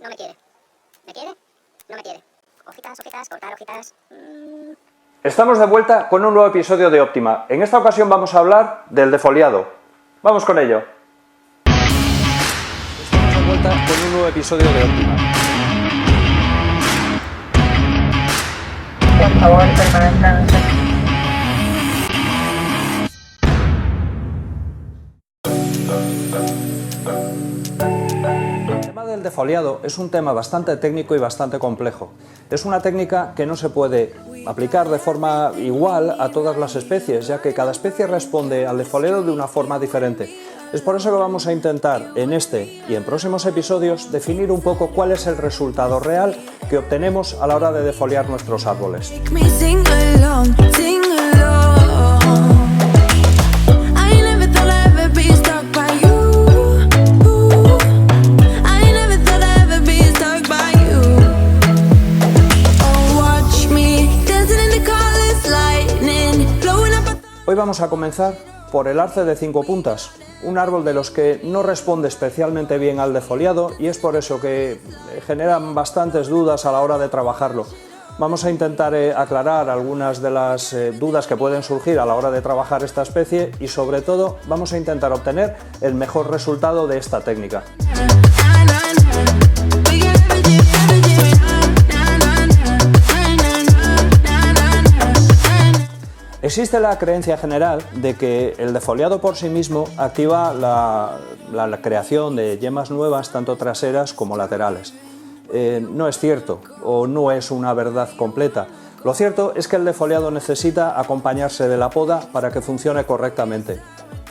No me quiere. ¿Me quiere? No me quiere. Hojitas, hojitas, cortar hojitas. Estamos de vuelta con un nuevo episodio de Óptima. En esta ocasión vamos a hablar del defoliado. Vamos con ello. Estamos de vuelta con un nuevo episodio de Óptima. Por favor, permanezcan. El tema del defoliado es un tema bastante técnico y bastante complejo. Es una técnica que no se puede aplicar de forma igual a todas las especies, ya que cada especie responde al defoliado de una forma diferente. Es por eso que vamos a intentar en este y en próximos episodios definir un poco cuál es el resultado real que obtenemos a la hora de defoliar nuestros árboles. Hoy vamos a comenzar por el arce de 5 puntas, un árbol de los que no responde especialmente bien al defoliado y es por eso que generan bastantes dudas a la hora de trabajarlo. Vamos a intentar aclarar algunas de las dudas que pueden surgir a la hora de trabajar esta especie y sobre todo vamos a intentar obtener el mejor resultado de esta técnica. Existe la creencia general de que el defoliado por sí mismo activa la creación de yemas nuevas, tanto traseras como laterales. No es cierto, o no es una verdad completa. Lo cierto es que el defoliado necesita acompañarse de la poda para que funcione correctamente.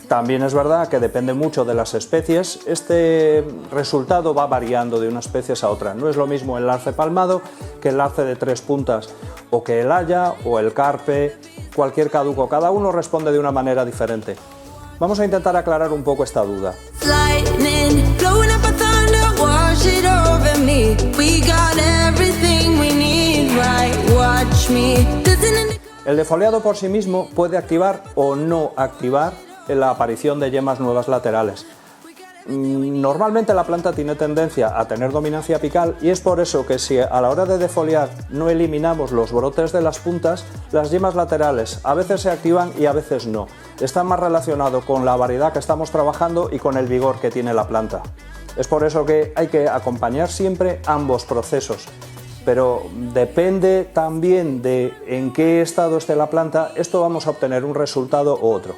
También es verdad que depende mucho de las especies, este resultado va variando de unas especies a otras. No es lo mismo el arce palmado que el arce de 3 puntas, o que el haya o el carpe, cualquier caduco, cada uno responde de una manera diferente. Vamos a intentar aclarar un poco esta duda. El defoliado por sí mismo puede activar o no activar la aparición de yemas nuevas laterales. Normalmente la planta tiene tendencia a tener dominancia apical y es por eso que si a la hora de defoliar no eliminamos los brotes de las puntas, las yemas laterales a veces se activan y a veces no. Está más relacionado con la variedad que estamos trabajando y con el vigor que tiene la planta. Es por eso que hay que acompañar siempre ambos procesos. Pero depende también de en qué estado esté la planta, esto vamos a obtener un resultado u otro.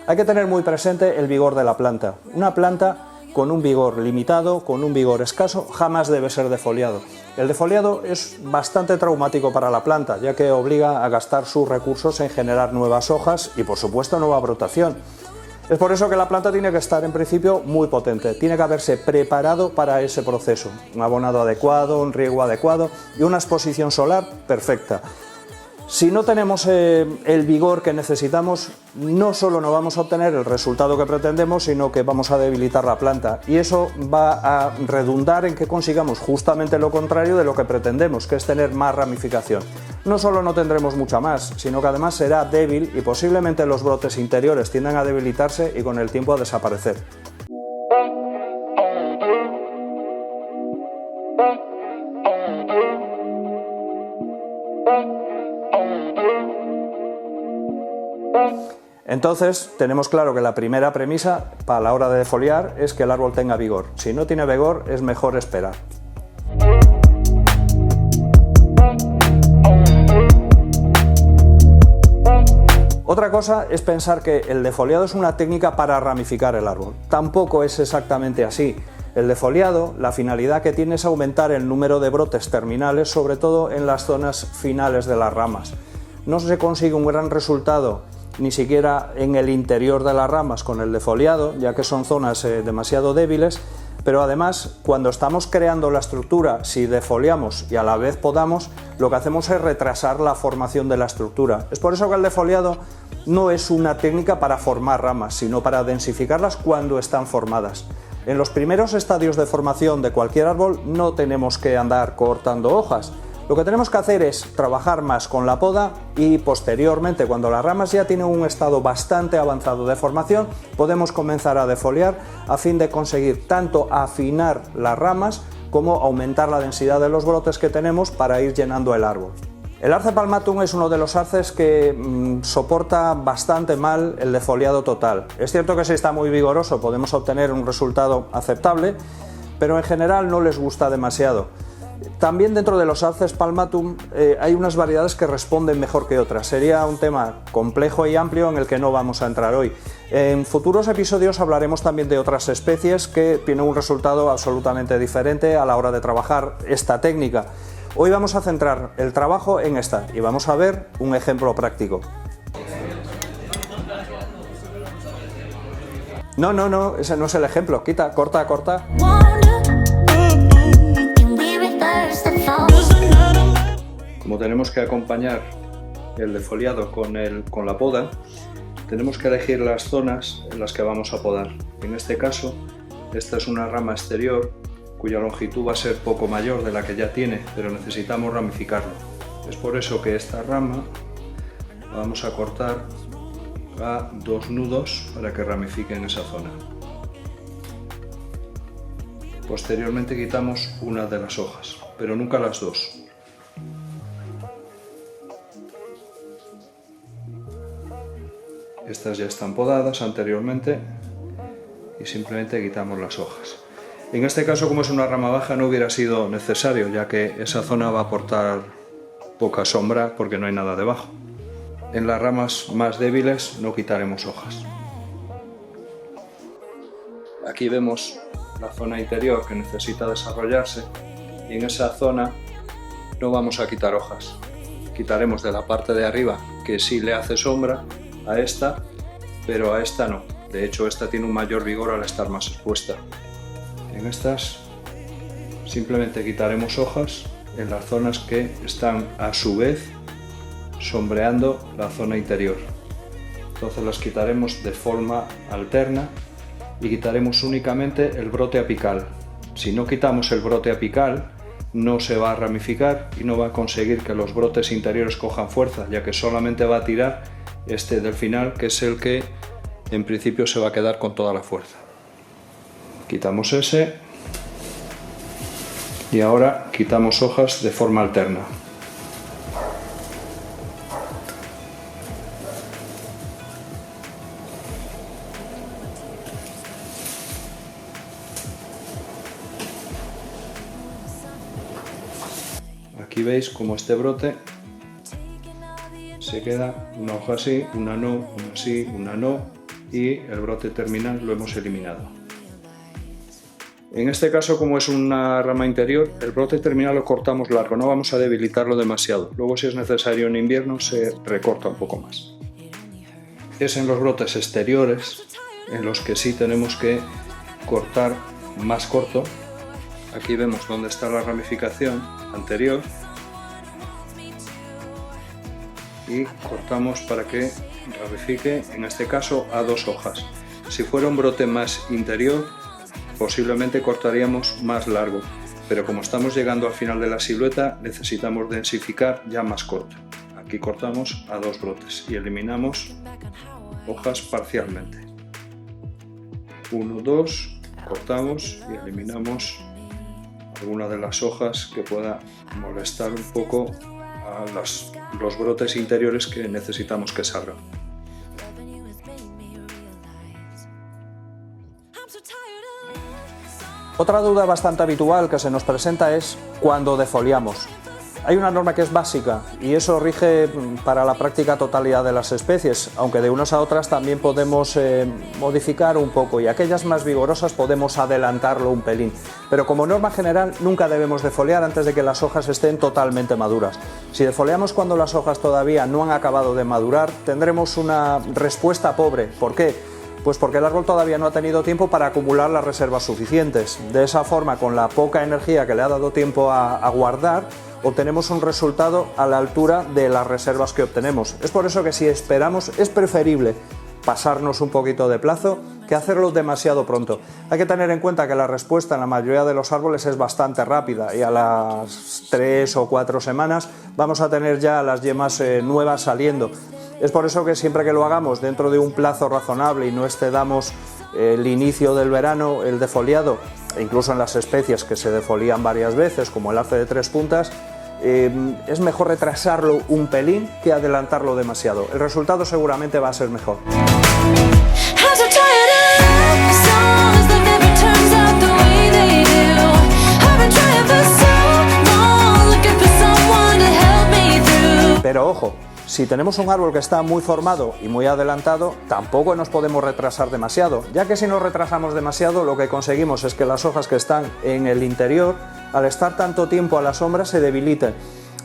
Hay que tener muy presente el vigor de la planta. Una planta con un vigor limitado, con un vigor escaso, jamás debe ser defoliado. El defoliado es bastante traumático para la planta, ya que obliga a gastar sus recursos en generar nuevas hojas y, por supuesto, nueva brotación. Es por eso que la planta tiene que estar, en principio, muy potente. Tiene que haberse preparado para ese proceso. Un abonado adecuado, un riego adecuado y una exposición solar perfecta. Si no tenemos el vigor que necesitamos, no solo no vamos a obtener el resultado que pretendemos, sino que vamos a debilitar la planta. Y eso va a redundar en que consigamos justamente lo contrario de lo que pretendemos, que es tener más ramificación. No solo no tendremos mucha más, sino que además será débil y posiblemente los brotes interiores tiendan a debilitarse y con el tiempo a desaparecer. Entonces, tenemos claro que la primera premisa para la hora de defoliar es que el árbol tenga vigor. Si no tiene vigor, es mejor esperar. Otra cosa es pensar que el defoliado es una técnica para ramificar el árbol. Tampoco es exactamente así. El defoliado, la finalidad que tiene es aumentar el número de brotes terminales, sobre todo en las zonas finales de las ramas. No se consigue un gran resultado ni siquiera en el interior de las ramas con el defoliado, ya que son zonas demasiado débiles, pero además cuando estamos creando la estructura, si defoliamos y a la vez podamos, lo que hacemos es retrasar la formación de la estructura. Es por eso que el defoliado no es una técnica para formar ramas, sino para densificarlas cuando están formadas. En los primeros estadios de formación de cualquier árbol no tenemos que andar cortando hojas. Lo que tenemos que hacer es trabajar más con la poda y posteriormente, cuando las ramas ya tienen un estado bastante avanzado de formación, podemos comenzar a defoliar a fin de conseguir tanto afinar las ramas como aumentar la densidad de los brotes que tenemos para ir llenando el árbol. El arce palmatum es uno de los arces que soporta bastante mal el defoliado total. Es cierto que si está muy vigoroso podemos obtener un resultado aceptable, pero en general no les gusta demasiado. También dentro de los arces palmatum hay unas variedades que responden mejor que otras. Sería un tema complejo y amplio en el que no vamos a entrar hoy. En futuros episodios hablaremos también de otras especies que tienen un resultado absolutamente diferente a la hora de trabajar esta técnica. Hoy vamos a centrar el trabajo en esta y vamos a ver un ejemplo práctico. No, ese no es el ejemplo. Quita, corta. Como tenemos que acompañar el defoliado con la poda, tenemos que elegir las zonas en las que vamos a podar. En este caso, esta es una rama exterior cuya longitud va a ser poco mayor de la que ya tiene, pero necesitamos ramificarlo. Es por eso que esta rama la vamos a cortar a 2 nudos para que ramifique en esa zona. Posteriormente quitamos una de las hojas, pero nunca las dos. Estas ya están podadas anteriormente y simplemente quitamos las hojas. En este caso, como es una rama baja, no hubiera sido necesario, ya que esa zona va a aportar poca sombra porque no hay nada debajo. En las ramas más débiles no quitaremos hojas. Aquí vemos la zona interior que necesita desarrollarse y en esa zona no vamos a quitar hojas. Quitaremos de la parte de arriba, que sí le hace sombra a esta, pero a esta no. De hecho, esta tiene un mayor vigor al estar más expuesta. En estas simplemente quitaremos hojas en las zonas que están a su vez sombreando la zona interior. Entonces las quitaremos de forma alterna y quitaremos únicamente el brote apical. Si no quitamos el brote apical, no se va a ramificar y no va a conseguir que los brotes interiores cojan fuerza, ya que solamente va a tirar este del final, que es el que en principio se va a quedar con toda la fuerza. Quitamos ese y ahora quitamos hojas de forma alterna. Aquí veis como este brote se queda una hoja así, una no, una sí, una no, y el brote terminal lo hemos eliminado. En este caso, como es una rama interior, el brote terminal lo cortamos largo, no vamos a debilitarlo demasiado. Luego, si es necesario en invierno, se recorta un poco más. Es en los brotes exteriores en los que sí tenemos que cortar más corto. Aquí vemos dónde está la ramificación anterior y cortamos para que ramifique, en este caso a 2 hojas. Si fuera un brote más interior, posiblemente cortaríamos más largo, pero como estamos llegando al final de la silueta, necesitamos densificar ya más corto. Aquí cortamos a 2 brotes y eliminamos hojas parcialmente. 1, 2, cortamos y eliminamos alguna de las hojas que pueda molestar un poco a los brotes interiores que necesitamos que salgan. Otra duda bastante habitual que se nos presenta es cuando defoliamos. Hay una norma que es básica y eso rige para la práctica totalidad de las especies, aunque de unas a otras también podemos modificar un poco y aquellas más vigorosas podemos adelantarlo un pelín. Pero como norma general nunca debemos defoliar antes de que las hojas estén totalmente maduras. Si defoliamos cuando las hojas todavía no han acabado de madurar, tendremos una respuesta pobre. ¿Por qué? Pues porque el árbol todavía no ha tenido tiempo para acumular las reservas suficientes. De esa forma, con la poca energía que le ha dado tiempo a guardar, obtenemos un resultado a la altura de las reservas que obtenemos. Es por eso que si esperamos, es preferible pasarnos un poquito de plazo que hacerlo demasiado pronto. Hay que tener en cuenta que la respuesta en la mayoría de los árboles es bastante rápida y a las 3 o 4 semanas vamos a tener ya las yemas nuevas saliendo. Es por eso que siempre que lo hagamos dentro de un plazo razonable y no excedamos el inicio del verano, el defoliado, e incluso en las especies que se defolian varias veces, como el arce de 3 puntas, es mejor retrasarlo un pelín que adelantarlo demasiado. El resultado seguramente va a ser mejor. Pero ojo, si tenemos un árbol que está muy formado y muy adelantado, tampoco nos podemos retrasar demasiado, ya que si nos retrasamos demasiado lo que conseguimos es que las hojas que están en el interior, al estar tanto tiempo a la sombra, se debiliten.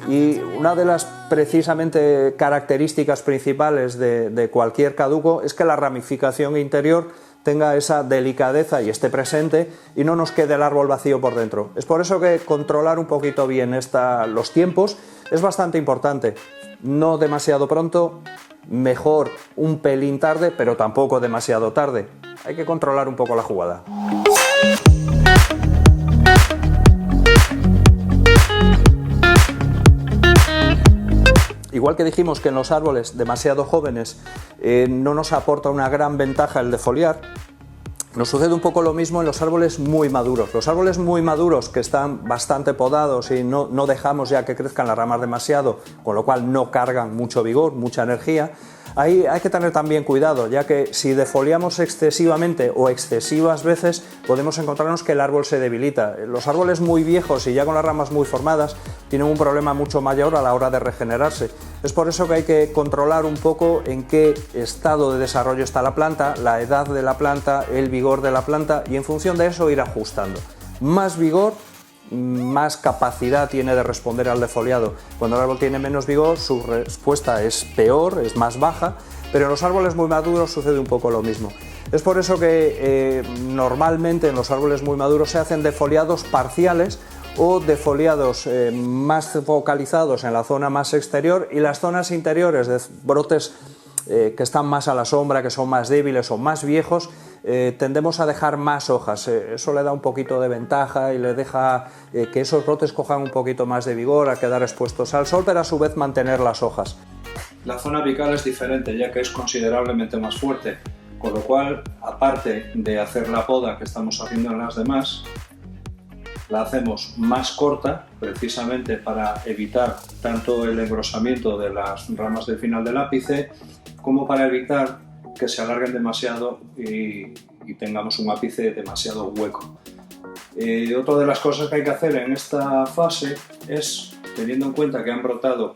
Y una de las precisamente características principales de cualquier caduco es que la ramificación interior tenga esa delicadeza y esté presente y no nos quede el árbol vacío por dentro. Es por eso que controlar un poquito bien los tiempos es bastante importante. No demasiado pronto, mejor un pelín tarde, pero tampoco demasiado tarde. Hay que controlar un poco la jugada. Igual que dijimos que en los árboles demasiado jóvenes no nos aporta una gran ventaja el defoliar, nos sucede un poco lo mismo en los árboles muy maduros. Los árboles muy maduros que están bastante podados y no dejamos ya que crezcan las ramas demasiado, con lo cual no cargan mucho vigor, mucha energía, ahí hay que tener también cuidado, ya que si defoliamos excesivamente o excesivas veces podemos encontrarnos que el árbol se debilita. Los árboles muy viejos y ya con las ramas muy formadas tienen un problema mucho mayor a la hora de regenerarse. Es por eso que hay que controlar un poco en qué estado de desarrollo está la planta, la edad de la planta, el vigor de la planta, y en función de eso ir ajustando. Más vigor, más capacidad tiene de responder al defoliado. Cuando el árbol tiene menos vigor, su respuesta es peor, es más baja, pero en los árboles muy maduros sucede un poco lo mismo. Es por eso que normalmente en los árboles muy maduros se hacen defoliados parciales o defoliados más focalizados en la zona más exterior, y las zonas interiores de brotes que están más a la sombra, que son más débiles o más viejos, tendemos a dejar más hojas. Eso le da un poquito de ventaja y le deja que esos brotes cojan un poquito más de vigor, a quedar expuestos al sol, pero a su vez mantener las hojas. La zona apical es diferente, ya que es considerablemente más fuerte, con lo cual, aparte de hacer la poda que estamos haciendo en las demás, la hacemos más corta, precisamente para evitar tanto el engrosamiento de las ramas del final del ápice, como para evitar que se alarguen demasiado y tengamos un ápice demasiado hueco. Otra de las cosas que hay que hacer en esta fase es, teniendo en cuenta que han brotado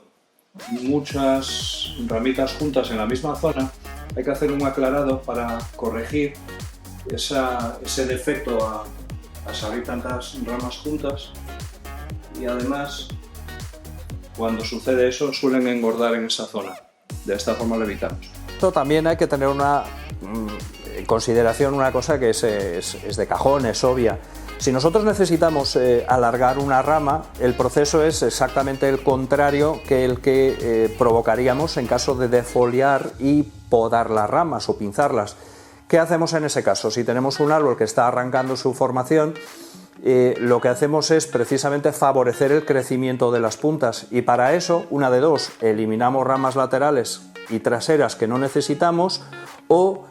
muchas ramitas juntas en la misma zona, hay que hacer un aclarado para corregir ese defecto a salir tantas ramas juntas, y además cuando sucede eso suelen engordar en esa zona. De esta forma lo evitamos. También hay que tener en consideración una cosa que es de cajón, es obvia. Si nosotros necesitamos alargar una rama, el proceso es exactamente el contrario que el que provocaríamos en caso de defoliar y podar las ramas o pinzarlas. ¿Qué hacemos en ese caso? Si tenemos un árbol que está arrancando su formación, lo que hacemos es precisamente favorecer el crecimiento de las puntas, y para eso, una de dos: eliminamos ramas laterales y traseras que no necesitamos, o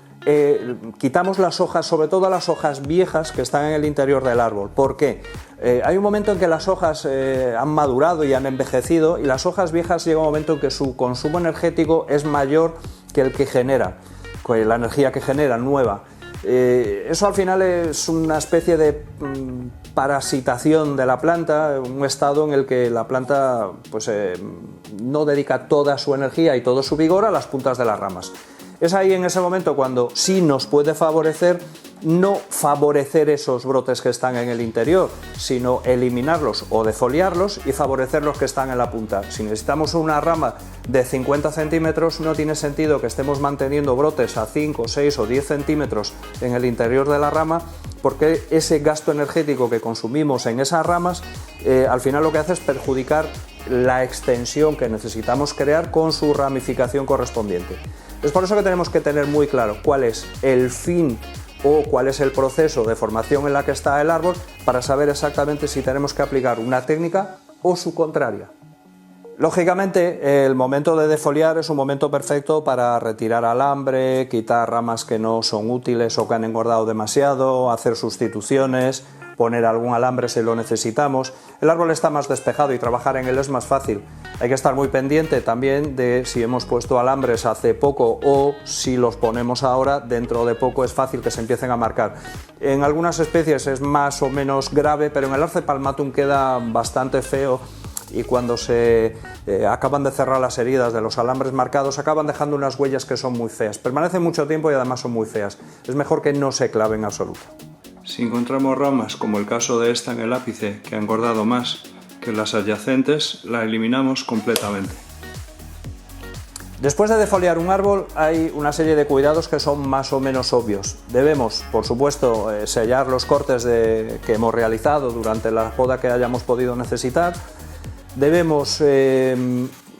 quitamos las hojas, sobre todo las hojas viejas que están en el interior del árbol. ¿Por qué? Hay un momento en que las hojas han madurado y han envejecido, y las hojas viejas llega un momento en que su consumo energético es mayor que el que genera, la energía que genera nueva. Eso al final es una especie de parasitación de la planta, un estado en el que la planta no dedica toda su energía y todo su vigor a las puntas de las ramas. Es ahí, en ese momento, cuando sí nos puede favorecer no favorecer esos brotes que están en el interior, sino eliminarlos o defoliarlos y favorecer los que están en la punta. Si necesitamos una rama de 50 centímetros, no tiene sentido que estemos manteniendo brotes a 5, 6 o 10 centímetros en el interior de la rama, porque ese gasto energético que consumimos en esas ramas al final lo que hace es perjudicar la extensión que necesitamos crear con su ramificación correspondiente. Es por eso que tenemos que tener muy claro cuál es el fin o cuál es el proceso de formación en la que está el árbol, para saber exactamente si tenemos que aplicar una técnica o su contraria. Lógicamente, el momento de defoliar es un momento perfecto para retirar alambre, quitar ramas que no son útiles o que han engordado demasiado, hacer sustituciones, poner algún alambre si lo necesitamos. El árbol está más despejado y trabajar en él es más fácil. Hay que estar muy pendiente también de si hemos puesto alambres hace poco o si los ponemos ahora, dentro de poco es fácil que se empiecen a marcar. En algunas especies es más o menos grave, pero en el Arce palmatum queda bastante feo y cuando se acaban de cerrar las heridas de los alambres marcados acaban dejando unas huellas que son muy feas. Permanecen mucho tiempo y además son muy feas. Es mejor que no se claven en absoluto. Si encontramos ramas, como el caso de esta en el ápice, que ha engordado más que las adyacentes, la eliminamos completamente. Después de defoliar un árbol hay una serie de cuidados que son más o menos obvios. Debemos, por supuesto, sellar los cortes que hemos realizado durante la poda que hayamos podido necesitar. Debemos,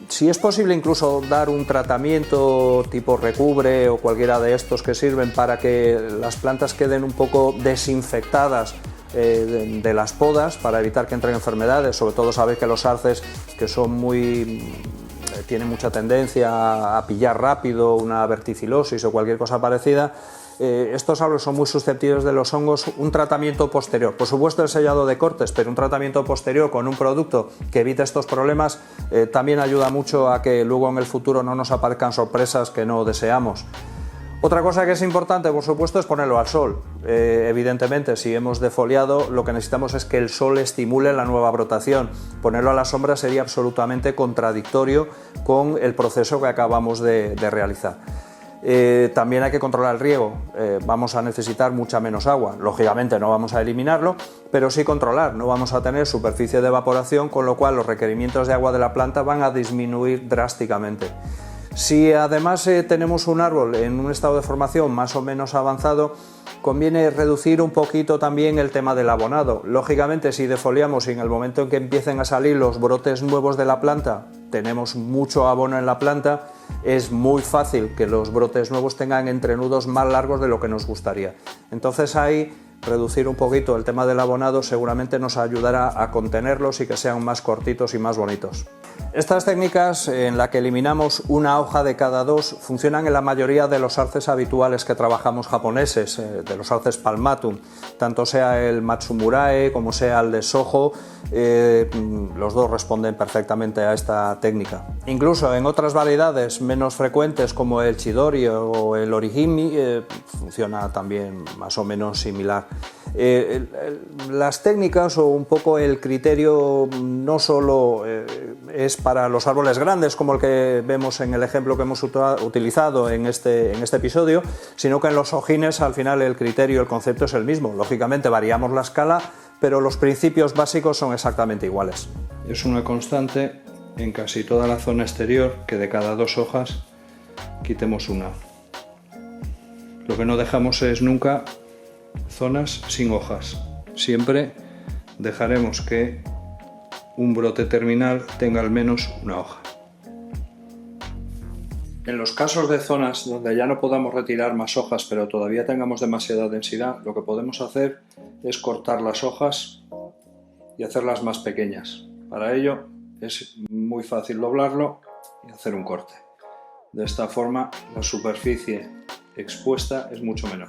si es posible, incluso dar un tratamiento tipo recubre o cualquiera de estos que sirven para que las plantas queden un poco desinfectadas de las podas, para evitar que entren enfermedades. Sobre todo sabéis que los arces, que son tienen mucha tendencia a pillar rápido una verticilosis o cualquier cosa parecida, estos árboles son muy susceptibles de los hongos. Un tratamiento posterior, por supuesto el sellado de cortes, pero un tratamiento posterior con un producto que evite estos problemas también ayuda mucho a que luego en el futuro no nos aparezcan sorpresas que no deseamos. Otra cosa que es importante, por supuesto, es ponerlo al sol. Evidentemente, si hemos defoliado, lo que necesitamos es que el sol estimule la nueva brotación. Ponerlo a la sombra sería absolutamente contradictorio con el proceso que acabamos de realizar. También hay que controlar el riego. Vamos a necesitar mucha menos agua. Lógicamente no vamos a eliminarlo, pero sí controlar. No vamos a tener superficie de evaporación, con lo cual los requerimientos de agua de la planta van a disminuir drásticamente. Si además tenemos un árbol en un estado de formación más o menos avanzado, conviene reducir un poquito también el tema del abonado. Lógicamente, si defoliamos y en el momento en que empiecen a salir los brotes nuevos de la planta tenemos mucho abono en la planta, es muy fácil que los brotes nuevos tengan entrenudos más largos de lo que nos gustaría. Entonces ahí reducir un poquito el tema del abonado seguramente nos ayudará a contenerlos y que sean más cortitos y más bonitos. Estas técnicas, en las que eliminamos una hoja de cada dos, funcionan en la mayoría de los arces habituales que trabajamos japoneses, de los arces palmatum, tanto sea el Matsumurae como sea el de Soho, los dos responden perfectamente a esta técnica. Incluso en otras variedades menos frecuentes como el Chidori o el Orihime funciona también más o menos similar. Las técnicas o un poco el criterio no solo es para los árboles grandes como el que vemos en el ejemplo que hemos utilizado en este episodio, sino que en los hojines al final el criterio, el concepto es el mismo. Lógicamente variamos la escala, pero los principios básicos son exactamente iguales. Es una constante en casi toda la zona exterior que de cada dos hojas quitemos una. Lo que no dejamos es nunca zonas sin hojas. Siempre dejaremos que un brote terminal tenga al menos una hoja. En los casos de zonas donde ya no podamos retirar más hojas pero todavía tengamos demasiada densidad, lo que podemos hacer es cortar las hojas y hacerlas más pequeñas. Para ello es muy fácil doblarlo y hacer un corte. De esta forma la superficie expuesta es mucho menor.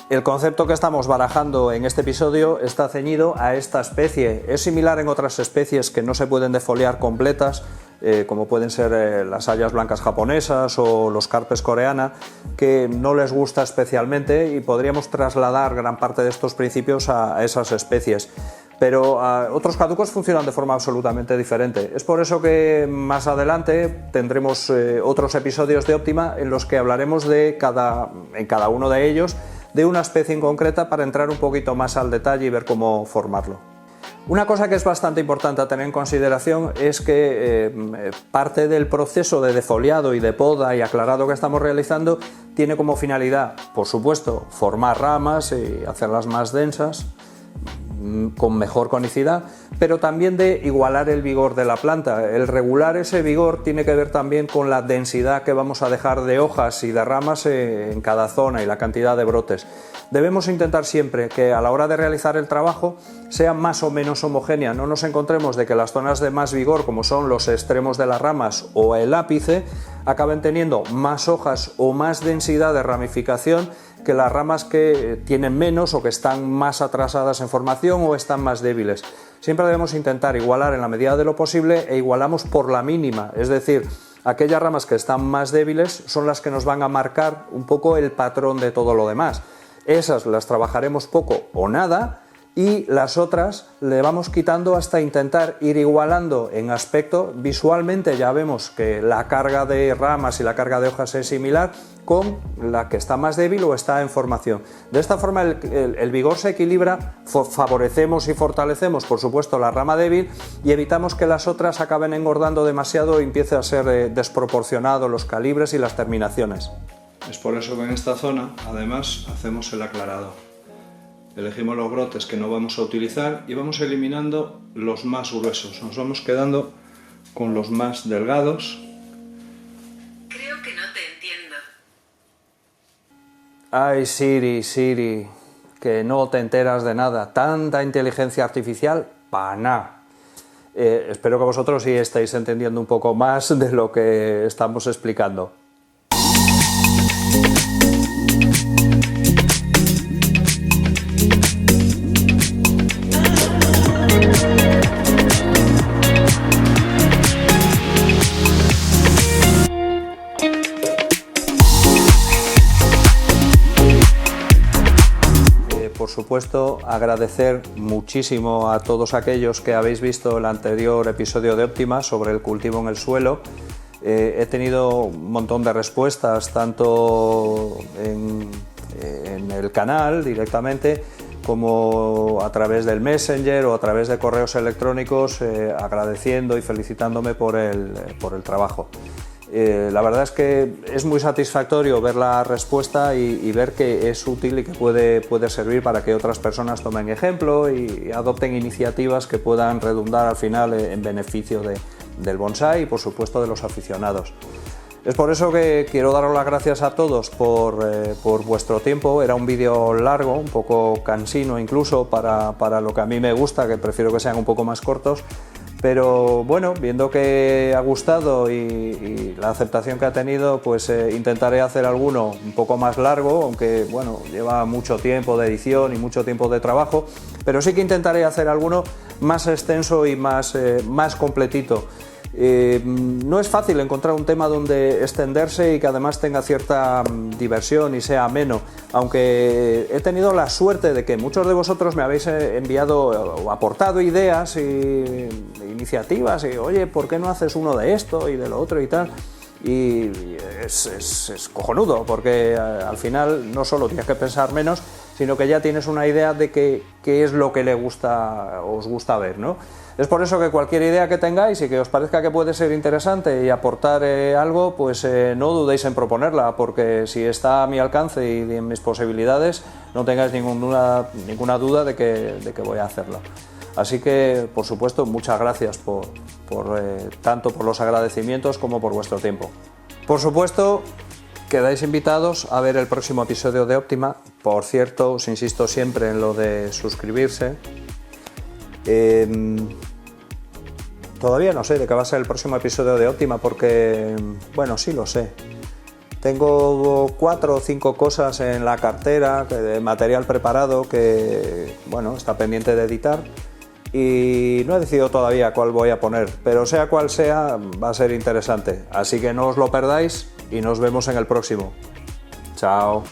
El concepto que estamos barajando en este episodio está ceñido a esta especie. Es similar en otras especies que no se pueden defoliar completas, como pueden ser las hayas blancas japonesas o los carpes coreana, que no les gusta especialmente y podríamos trasladar gran parte de estos principios a esas especies. Pero otros caducos funcionan de forma absolutamente diferente. Es por eso que más adelante tendremos otros episodios de Optima en los que hablaremos en cada uno de ellos de una especie en concreta para entrar un poquito más al detalle y ver cómo formarlo. Una cosa que es bastante importante a tener en consideración es que parte del proceso de defoliado y de poda y aclarado que estamos realizando tiene como finalidad, por supuesto, formar ramas y hacerlas más densas, con mejor conicidad, pero también de igualar el vigor de la planta. El regular ese vigor tiene que ver también con la densidad que vamos a dejar de hojas y de ramas en cada zona y la cantidad de brotes. Debemos intentar siempre que a la hora de realizar el trabajo sea más o menos homogénea, no nos encontremos de que las zonas de más vigor, como son los extremos de las ramas o el ápice, acaben teniendo más hojas o más densidad de ramificación que las ramas que tienen menos o que están más atrasadas en formación o están más débiles. Siempre debemos intentar igualar en la medida de lo posible e igualamos por la mínima, es decir, aquellas ramas que están más débiles son las que nos van a marcar un poco el patrón de todo lo demás. Esas las trabajaremos poco o nada y las otras le vamos quitando hasta intentar ir igualando en aspecto. Visualmente ya vemos que la carga de ramas y la carga de hojas es similar con la que está más débil o está en formación. De esta forma el vigor se equilibra, favorecemos y fortalecemos por supuesto la rama débil y evitamos que las otras acaben engordando demasiado y empiece a ser desproporcionado los calibres y las terminaciones. Es por eso que en esta zona además hacemos el aclarado. Elegimos los brotes que no vamos a utilizar y vamos eliminando los más gruesos. Nos vamos quedando con los más delgados. Creo que no te entiendo. Ay, Siri, que no te enteras de nada. Tanta inteligencia artificial, pa' nada. Espero que vosotros sí estáis entendiendo un poco más de lo que estamos explicando. Por supuesto, agradecer muchísimo a todos aquellos que habéis visto el anterior episodio de Optima sobre el cultivo en el suelo. He tenido un montón de respuestas, tanto en el canal directamente, como a través del Messenger o a través de correos electrónicos, agradeciendo y felicitándome por el trabajo. La verdad es que es muy satisfactorio ver la respuesta y ver que es útil y que puede servir para que otras personas tomen ejemplo y adopten iniciativas que puedan redundar al final en beneficio del bonsái y por supuesto de los aficionados. Es por eso que quiero daros las gracias a todos por vuestro tiempo. Era un vídeo largo, un poco cansino incluso para lo que a mí me gusta, que prefiero que sean un poco más cortos. Pero bueno, viendo que ha gustado y la aceptación que ha tenido, pues intentaré hacer alguno un poco más largo, aunque bueno, lleva mucho tiempo de edición y mucho tiempo de trabajo, pero sí que intentaré hacer alguno más extenso y más completito. No es fácil encontrar un tema donde extenderse y que además tenga cierta diversión y sea ameno, aunque he tenido la suerte de que muchos de vosotros me habéis enviado o aportado ideas e iniciativas y oye, ¿por qué no haces uno de esto y de lo otro y tal? Y es cojonudo, porque al final no solo tienes que pensar menos, sino que ya tienes una idea de qué es lo que os gusta ver, ¿no? Es por eso que cualquier idea que tengáis y que os parezca que puede ser interesante y aportar algo, pues no dudéis en proponerla, porque si está a mi alcance y en mis posibilidades, no tengáis ninguna duda de que voy a hacerlo. Así que, por supuesto, muchas gracias tanto por los agradecimientos como por vuestro tiempo. Por supuesto, quedáis invitados a ver el próximo episodio de Optima. Por cierto, os insisto siempre en lo de suscribirse. Todavía no sé de qué va a ser el próximo episodio de Optima porque, bueno, sí lo sé. Tengo 4 o 5 cosas en la cartera de material preparado que, bueno, está pendiente de editar y no he decidido todavía cuál voy a poner, pero sea cual sea, va a ser interesante. Así que no os lo perdáis y nos vemos en el próximo. Chao.